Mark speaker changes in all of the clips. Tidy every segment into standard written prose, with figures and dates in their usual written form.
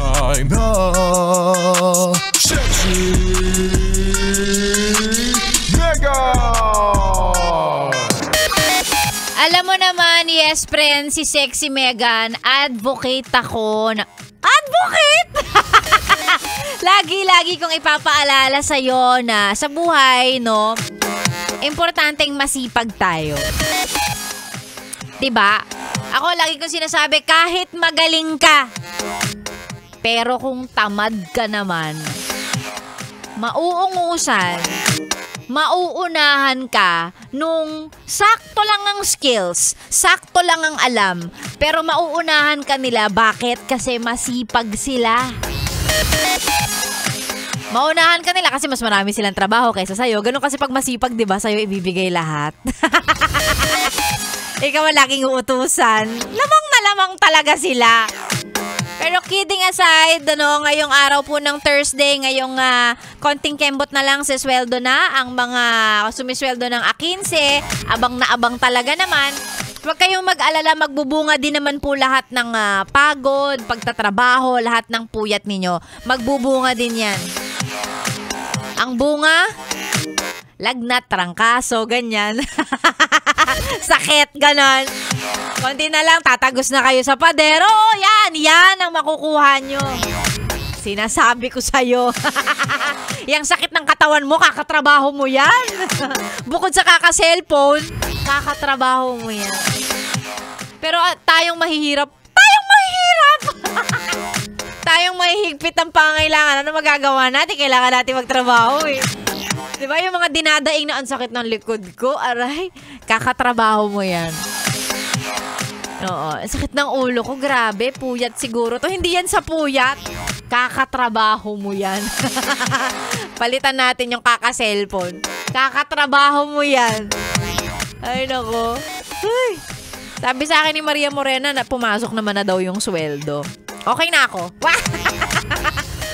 Speaker 1: time na. Sexy Megan!
Speaker 2: Alam mo naman, yes friend, si Sexy Megan, advocate ako na... Advocate? Lagi-lagi kong ipapaalala sa'yo na sa buhay, no, importanteng masipag tayo. Diba? Ako lagi kong sinasabi, kahit magaling ka, pero kung tamad ka naman, mauungusan, mauunahan ka nung sakto lang ang skills, sakto lang ang alam, pero mauunahan ka nila. Bakit? Kasi masipag sila. Maunahan ka nila kasi mas marami silang trabaho kaysa sa'yo. Ganun kasi pag masipag, di ba, sa'yo ibibigay lahat. Ikaw ang laging uutusan. Lamang na lamang talaga sila. Pero kidding aside, ngayong araw po ng Thursday, ngayong konting kembot na lang sa sweldo na, ang mga sumisweldo ng A15, abang na abang talaga naman. Huwag kayong mag-alala, magbubunga din naman po lahat ng pagod, pagtatrabaho, lahat ng puyat ninyo. Magbubunga din yan. Ang bunga, lagnat, trangkaso, ganyan. Sakit, ganon. Konti na lang, tatagos na kayo sa padero. Yan ang makukuha nyo. Sinasabi ko sa'yo. Yang sakit ng katawan mo, kakatrabaho mo yan. Bukod sa kaka-cellphone, kakatrabaho mo yan. Pero tayong mahihirap. Tayong mahihigpit ang pangangailangan. Ano magagawa natin? Kailangan natin magtrabaho eh. Diba yung mga dinadaing na ang sakit ng likod ko? Aray, kakatrabaho mo yan. Oo, sakit ng ulo ko. Grabe, puyat siguro. To hindi yan sa puyat. Kakatrabaho mo yan. Palitan natin yung kaka-cellphone. Kakatrabaho mo yan. Ay, nako. Ay. Sabi sa akin ni Maria Morena na pumasok naman na daw yung sweldo. Okay na ako.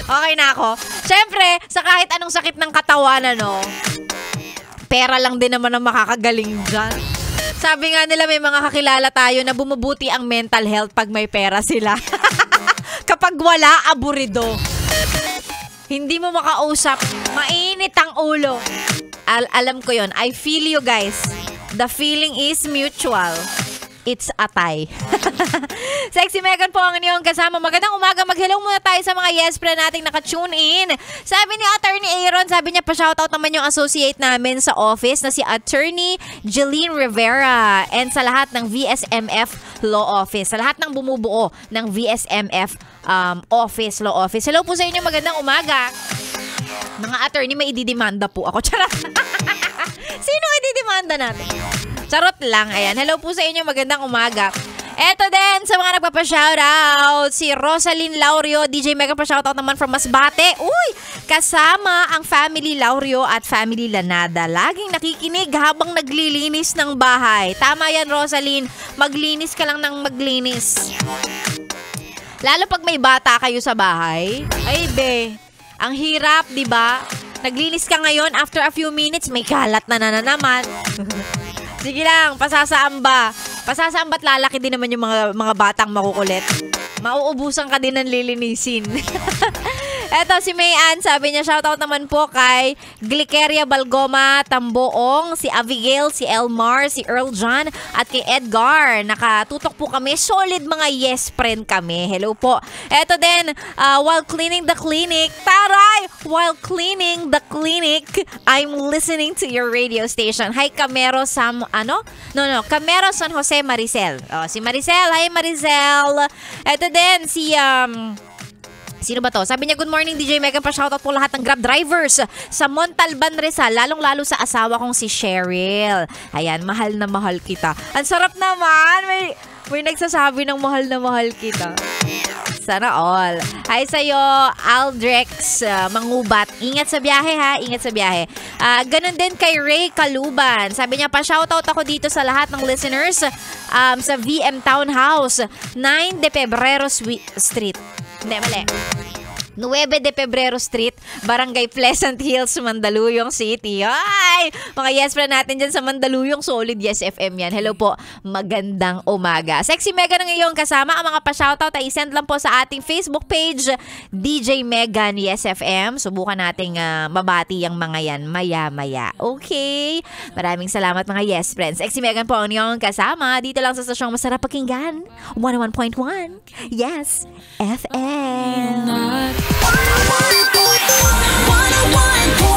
Speaker 2: Okay na ako. Siyempre, sa kahit anong sakit ng katawan, pera lang din naman ang makakagaling dyan. Sabi nga nila, may mga kakilala tayo na bumubuti ang mental health pag may pera sila. Kapag wala, aburido. Hindi mo makausap. Mainit ang ulo. Alam ko yon. I feel you guys. The feeling is mutual. It's atay. Sexy Megan po ang inyong kasama. Magandang umaga. Mag-hello muna tayo sa mga yes friend nating naka-tune in. Sabi ni Attorney Aaron, sabi niya pa-shoutout naman yung associate namin sa office na si Attorney Jeline Rivera and sa lahat ng VSMF Law Office. Sa lahat ng bumubuo ng VSMF Office, Law Office. Hello po sa inyo. Magandang umaga. Mga attorney, may ididemanda po ako. Charot. Sino ididemanda natin? Charot lang. Ayan. Hello po sa inyo. Magandang umaga. Eto din sa mga nagpapa-shoutout. Si Rosalyn Laurio. DJ Mega pa-shoutout naman from Masbate. Uy! Kasama ang Family Laurio at Family Lanada. Laging nakikinig habang naglilinis ng bahay. Tama yan, Rosalyn. Maglinis ka lang ng maglinis. Lalo pag may bata kayo sa bahay. Ay, be. Ang hirap, di ba? Naglinis ka ngayon, after a few minutes, may kalat na naman. Sige lang, pasasaamba. Pasasaamba't lalaki din naman yung mga batang makukulit. Mauubusan ka din ng lilinisin. Eto si May Ann, sabi niya, shoutout naman po kay Gliceria Balgoma, Tamboong, si Abigail, si Elmar, si Earl John, at kay Edgar. Nakatutok po kami. Solid mga yes friend kami. Hello po. Eto din, while cleaning the clinic, taray! While cleaning the clinic, I'm listening to your radio station. Hi, Camero Camero San Jose Maricel. Si Maricel, hi Maricel. Eto din, sino ba to? Sabi niya, good morning DJ Mega, pa-shoutout po lahat ng Grab drivers sa Montalban, Rizal, lalong-lalo sa asawa kong si Cheryl. Ayan, mahal na mahal kita. Ang sarap naman, may nagsasabi ng mahal na mahal kita. Sana all. Hi sa'yo, Aldrex Mangubat. Ingat sa biyahe ha, ingat sa biyahe. Ganun din kay Ray Kaluban. Sabi niya, pa-shoutout ako dito sa lahat ng listeners sa VM Townhouse, 9 de Pebrero Street. Hindi, mali. 9 de Pebrero Street, Barangay Pleasant Hills, Mandaluyong City. Ay! Mga yes friend natin dyan sa Mandaluyong, solid yes FM yan. Hello po, magandang umaga. Sexy Mega ng iyong kasama. Ang mga pa-shoutout ay send lang po sa ating Facebook page, DJ Megan Yes FM. Subukan nating mabati ang mga yan maya-maya. Okay? Maraming salamat mga yes friends. Sexy Megan po ang iyong kasama. Dito lang sa stasyong masarap pakinggan. 101.1 Yes FM. 101.1